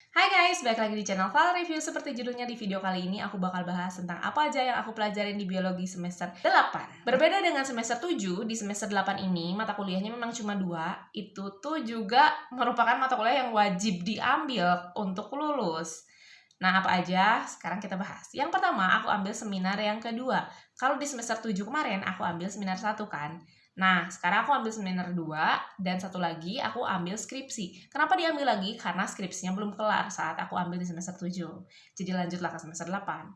Hai guys, balik lagi di channel Val Review. Seperti judulnya di video kali ini, aku bakal bahas tentang apa aja yang aku pelajarin di biologi semester 8. Berbeda dengan semester 7, di semester 8 ini mata kuliahnya memang cuma 2. Itu tuh juga merupakan mata kuliah yang wajib diambil untuk lulus. Nah, apa aja? Sekarang kita bahas. Yang pertama, aku ambil seminar yang kedua. Kalau di semester 7 kemarin, aku ambil seminar 1 kan. Nah, sekarang aku ambil seminar 2, dan satu lagi aku ambil skripsi. Kenapa diambil lagi? Karena skripsinya belum kelar saat aku ambil di semester 7. Jadi lanjutlah ke semester 8.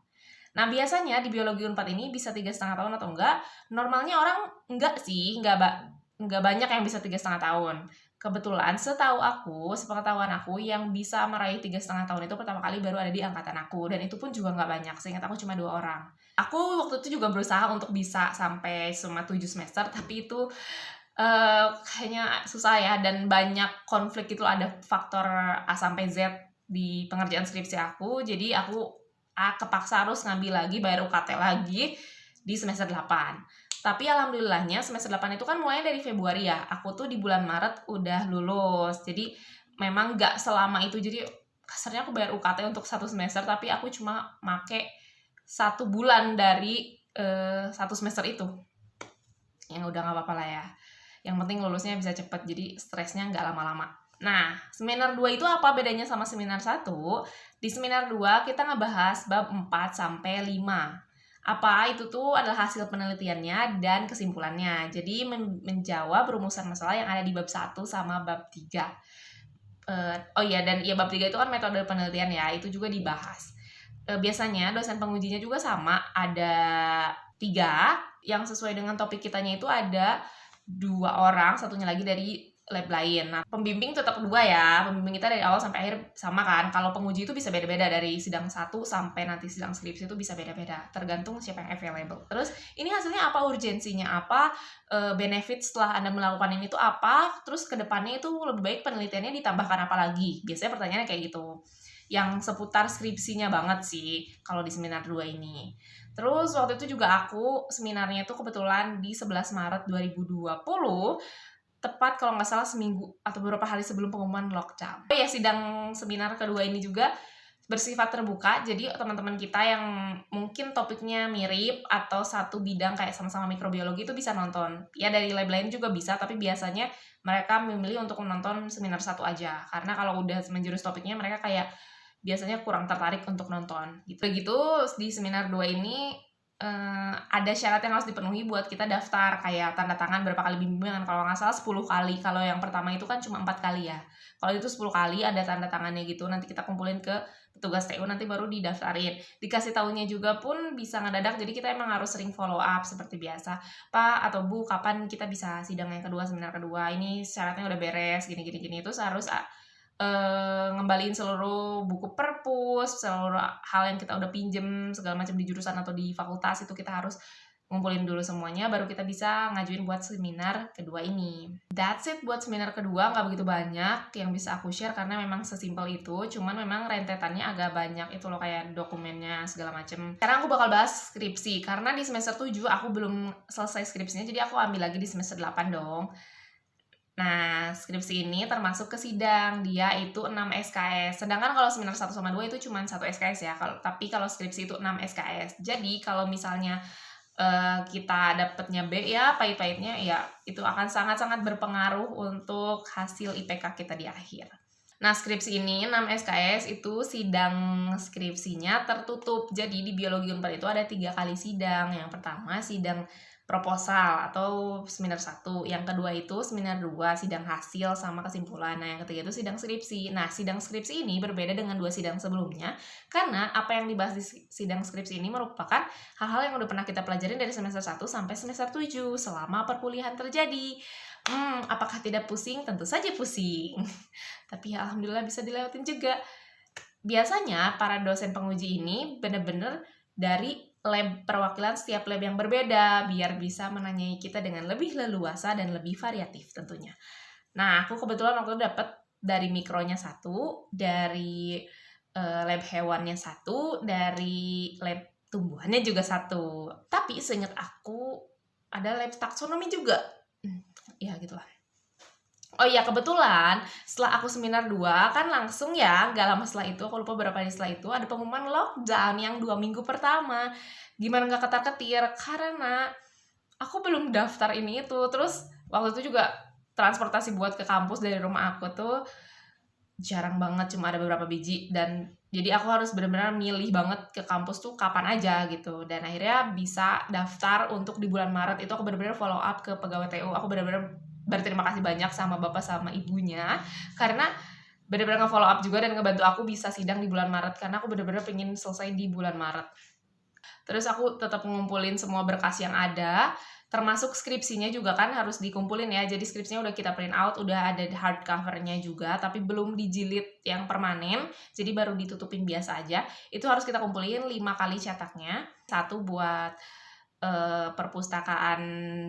Nah, biasanya di biologi Unpad ini bisa 3,5 tahun atau enggak. Normalnya orang enggak sih, enggak banyak yang bisa 3,5 tahun. Kebetulan setahu aku, sepengetahuan aku, yang bisa meraih 3,5 tahun itu pertama kali baru ada di angkatan aku. Dan itu pun juga nggak banyak, seingat aku cuma 2 orang. Aku waktu itu juga berusaha untuk bisa sampai cuma 7 semester, tapi itu kayaknya susah ya, dan banyak konflik itu, ada faktor A sampai Z di pengerjaan skripsi aku. Jadi aku kepaksa harus ngambil lagi, bayar UKT lagi di semester 8. Tapi alhamdulillahnya semester 8 itu kan mulainya dari Februari ya. Aku tuh di bulan Maret udah lulus. Jadi memang nggak selama itu. Jadi kasarnya aku bayar UKT untuk 1 semester, tapi aku cuma make 1 bulan dari 1 semester itu. Ya udah nggak apa-apa lah ya. Yang penting lulusnya bisa cepet, jadi stresnya nggak lama-lama. Nah, seminar 2 itu apa bedanya sama seminar 1? Di seminar 2 kita ngebahas bab 4 sampai 5. Apa itu tuh adalah hasil penelitiannya dan kesimpulannya. Jadi menjawab rumusan masalah yang ada di bab 1 sama bab 3. Oh iya, dan ya bab 3 itu kan metode penelitian ya, itu juga dibahas. Biasanya dosen pengujinya juga sama, ada 3, yang sesuai dengan topik kitanya itu ada 2 orang, satunya lagi dari lab lain. Nah, pembimbing tetap 2 ya, pembimbing kita dari awal sampai akhir sama kan. Kalau penguji itu bisa beda-beda, dari sidang 1 sampai nanti sidang skripsi itu bisa beda-beda, tergantung siapa yang available. Terus, ini hasilnya apa, urgensinya apa, benefit setelah Anda melakukan ini tuh apa, terus ke depannya itu lebih baik penelitiannya ditambahkan apa lagi. Biasanya pertanyaannya kayak gitu. Yang seputar skripsinya banget sih, kalau di seminar 2 ini. Terus waktu itu juga aku seminarnya itu kebetulan di 11 Maret 2020, tepat kalau nggak salah seminggu atau beberapa hari sebelum pengumuman lockdown. Oh ya, sidang seminar kedua ini juga bersifat terbuka, jadi teman-teman kita yang mungkin topiknya mirip atau satu bidang kayak sama-sama mikrobiologi itu bisa nonton. Ya dari lab lain juga bisa, tapi biasanya mereka memilih untuk menonton seminar 1 aja. Karena kalau udah menjurus topiknya, mereka kayak biasanya kurang tertarik untuk nonton gitu. Begitu di seminar 2 ini ada syarat yang harus dipenuhi buat kita daftar, kayak tanda tangan berapa kali bimbingan. Kalau nggak salah 10 kali. Kalau yang pertama itu kan cuma 4 kali ya. Kalau itu 10 kali ada tanda tangannya gitu. Nanti kita kumpulin ke petugas TU, nanti baru didaftarin. Dikasih tahunya juga pun bisa ngedadak, jadi kita emang harus sering follow up seperti biasa. Pak atau Bu, kapan kita bisa sidang yang kedua, seminar kedua? Ini syaratnya udah beres, gini. Itu harus ngembaliin seluruh buku perpus, seluruh hal yang kita udah pinjem segala macam di jurusan atau di fakultas, itu kita harus ngumpulin dulu semuanya, baru kita bisa ngajuin buat seminar kedua ini. That's it buat seminar kedua, nggak begitu banyak yang bisa aku share karena memang sesimpel itu, cuman memang rentetannya agak banyak itu loh, kayak dokumennya segala macem. Sekarang aku bakal bahas skripsi, karena di semester 7 aku belum selesai skripsinya, jadi aku ambil lagi di semester 8 dong. Nah, skripsi ini termasuk ke sidang, dia itu 6 SKS. Sedangkan kalau seminar 1 sama 2 itu cuma 1 SKS ya. Tapi kalau skripsi itu 6 SKS. Jadi kalau misalnya kita dapetnya B ya, pahit-pahitnya ya itu akan sangat-sangat berpengaruh untuk hasil IPK kita di akhir. Nah, skripsi ini 6 SKS itu sidang skripsinya tertutup. Jadi di biologi Unpad itu ada 3 kali sidang. Yang pertama sidang proposal atau seminar 1. Yang kedua itu seminar 2, sidang hasil sama kesimpulan. Nah, yang ketiga itu sidang skripsi. Nah, sidang skripsi ini berbeda dengan 2 sidang sebelumnya, karena apa yang dibahas di sidang skripsi ini merupakan hal-hal yang udah pernah kita pelajarin dari semester 1 sampai semester 7 selama perkuliahan terjadi. Apakah tidak pusing? Tentu saja pusing. Tapi ya alhamdulillah bisa dilewatin juga. Biasanya para dosen penguji ini benar-benar dari lab perwakilan setiap lab yang berbeda, biar bisa menanyai kita dengan lebih leluasa dan lebih variatif tentunya. Nah, aku kebetulan waktu itu dapat dari mikronya 1, dari lab hewannya 1, dari lab tumbuhannya juga 1. Tapi seingat aku ada lab taksonomi juga. Ya gitulah. Oh iya, kebetulan setelah aku seminar 2 kan langsung ya, nggak lama setelah itu, aku lupa berapa hari setelah itu, ada pengumuman lockdown yang 2 minggu pertama. Gimana nggak ketar-ketir, karena aku belum daftar ini itu. Terus waktu itu juga transportasi buat ke kampus dari rumah aku tuh jarang banget, cuma ada beberapa biji, dan jadi aku harus benar-benar milih banget ke kampus tuh kapan aja gitu. Dan akhirnya bisa daftar untuk di bulan Maret itu. Aku benar-benar follow up ke pegawai TU, aku benar-benar berterima kasih banyak sama bapak sama ibunya karena benar-benar nge-follow up juga dan ngebantu aku bisa sidang di bulan Maret, karena aku benar-benar pengen selesai di bulan Maret. Terus aku tetap ngumpulin semua berkas yang ada, termasuk skripsinya juga kan harus dikumpulin ya. Jadi skripsinya udah kita print out, udah ada hardcovernya juga, tapi belum dijilid yang permanen, jadi baru ditutupin biasa aja. Itu harus kita kumpulin 5 kali cetaknya, satu buat perpustakaan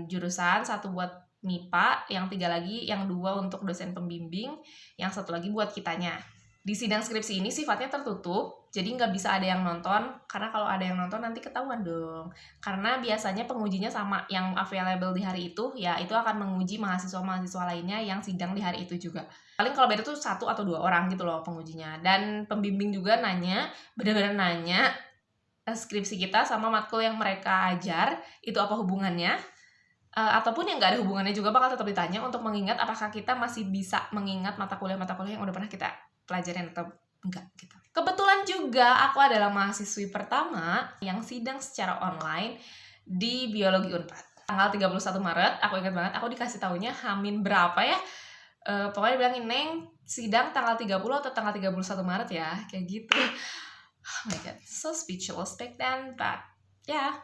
jurusan, satu buat MIPA, yang 3 lagi, yang 2 untuk dosen pembimbing, yang 1 lagi buat kitanya. Di sidang skripsi ini sifatnya tertutup, jadi nggak bisa ada yang nonton, karena kalau ada yang nonton nanti ketahuan dong. Karena biasanya pengujinya sama yang available di hari itu, ya itu akan menguji mahasiswa-mahasiswa lainnya yang sidang di hari itu juga. Paling kalau beda tuh 1 atau 2 orang gitu loh pengujinya. Dan pembimbing juga nanya, benar-benar nanya, skripsi kita sama matkul yang mereka ajar, itu apa hubungannya, ataupun yang nggak ada hubungannya juga bakal tetap ditanya untuk mengingat apakah kita masih bisa mengingat mata kuliah-mata kuliah yang udah pernah kita pelajarin atau enggak gitu. Kebetulan juga aku adalah mahasiswi pertama yang sidang secara online di Biologi Unpad. Tanggal 31 Maret, aku ingat banget, aku dikasih taunya Hamin berapa ya, pokoknya bilangin, "Neng, sidang tanggal 30 atau tanggal 31 Maret ya," kayak gitu. Oh my god, so speechless back then, but ya,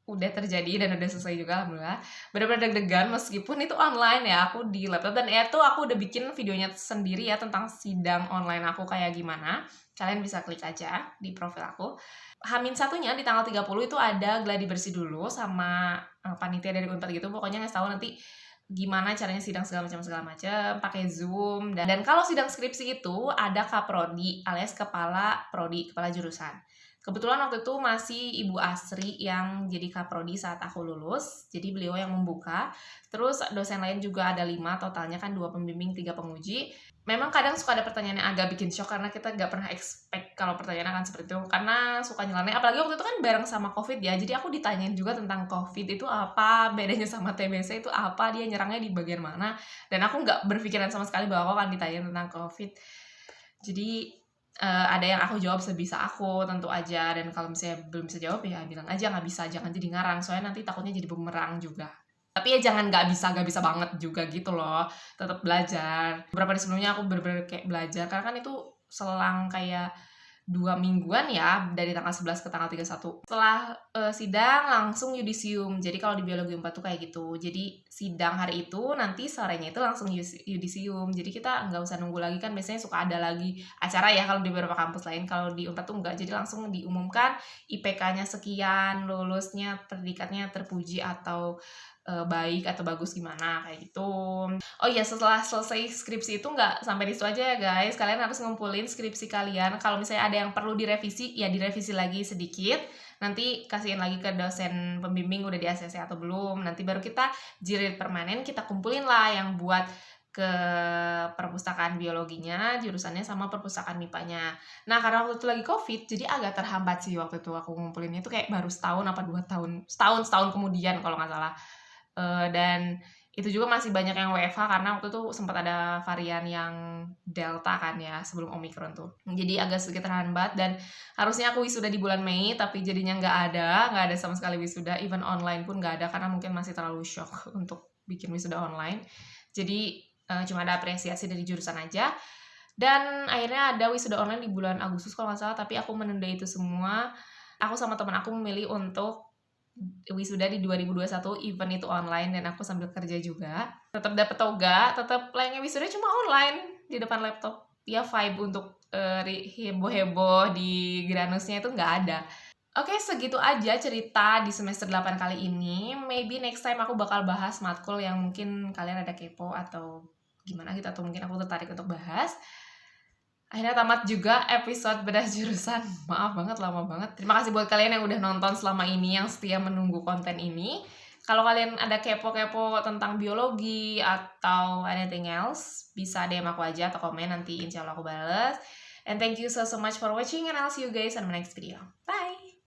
udah terjadi dan udah selesai juga alhamdulillah. Bener-bener deg-degan meskipun itu online ya, aku di laptop, dan itu aku udah bikin videonya sendiri ya tentang sidang online aku kayak gimana. Kalian bisa klik aja di profil aku. Hamin satunya di tanggal 30 itu ada gladi bersih dulu sama panitia dari Unpad gitu, pokoknya ngasih tahu nanti gimana caranya sidang segala macam pakai Zoom. Dan kalau sidang skripsi itu ada kaprodi alias kepala prodi, kepala jurusan. Kebetulan waktu itu masih Ibu Asri yang jadi kaprodi saat aku lulus, jadi beliau yang membuka. Terus dosen lain juga ada 5, totalnya kan 2 pembimbing, 3 penguji. Memang kadang suka ada pertanyaan yang agak bikin shock karena kita nggak pernah expect kalau pertanyaan akan seperti itu, karena suka nyeleneh. Apalagi waktu itu kan bareng sama COVID ya, jadi aku ditanyain juga tentang COVID itu apa, bedanya sama TBC itu apa, dia nyerangnya di bagian mana, dan aku nggak berpikiran sama sekali bahwa aku akan ditanya tentang COVID. Jadi ada yang aku jawab sebisa aku tentu aja, dan kalau misalnya belum bisa jawab ya bilang aja nggak bisa, jangan jadi ngarang, soalnya nanti takutnya jadi bumerang juga. Tapi ya jangan nggak bisa banget juga gitu loh, tetap belajar. Beberapa hari sebelumnya aku bener-bener kayak belajar, karena kan itu selang kayak 2 mingguan ya, dari tanggal 11 ke tanggal 31. Setelah sidang langsung yudisium. Jadi kalau di Biologi 4 tuh kayak gitu. Jadi sidang hari itu, nanti sorenya itu langsung yudisium. Jadi kita nggak usah nunggu lagi, kan biasanya suka ada lagi acara ya kalau di beberapa kampus lain. Kalau di Unpad tuh enggak. Jadi langsung diumumkan IPK-nya sekian, lulusnya, predikatnya terpuji atau baik atau bagus gimana kayak gitu. Oh iya, setelah selesai skripsi itu nggak sampai di situ aja ya guys, kalian harus ngumpulin skripsi kalian. Kalau misalnya ada yang perlu direvisi, ya direvisi lagi sedikit, nanti kasihin lagi ke dosen pembimbing udah di ACC atau belum, nanti baru kita jilid permanen, kita kumpulin lah yang buat ke perpustakaan biologinya, jurusannya, sama perpustakaan MIPA-nya. Nah, karena waktu itu lagi COVID, jadi agak terhambat sih waktu itu aku ngumpulinnya, itu kayak baru setahun apa 2 tahun, setahun kemudian kalau nggak salah. Dan itu juga masih banyak yang WFH karena waktu itu sempat ada varian yang Delta kan ya, sebelum Omicron tuh. Jadi agak sedikit terhambat, dan harusnya aku wisuda di bulan Mei, tapi jadinya nggak ada sama sekali wisuda, even online pun nggak ada karena mungkin masih terlalu shock untuk bikin wisuda online. Jadi cuma ada apresiasi dari jurusan aja. Dan akhirnya ada wisuda online di bulan Agustus kalau nggak salah, tapi aku menunda itu semua. Aku sama teman aku memilih untuk wisuda di 2021, event itu online, dan aku sambil kerja juga. Tetap dapat toga, tetap layaknya wisuda, cuma online di depan laptop. Ya vibe untuk heboh-heboh di Granusnya itu nggak ada. Oke, segitu aja cerita di semester 8 kali ini. Maybe next time aku bakal bahas matkul yang mungkin kalian ada kepo atau gimana gitu, atau mungkin aku tertarik untuk bahas. Akhirnya tamat juga episode bedah jurusan. Maaf banget, lama banget. Terima kasih buat kalian yang udah nonton selama ini, yang setia menunggu konten ini. Kalau kalian ada kepo-kepo tentang biologi atau anything else, bisa DM aku aja atau komen, nanti insya Allah aku bales. And thank you so much for watching, and I'll see you guys on my next video. Bye!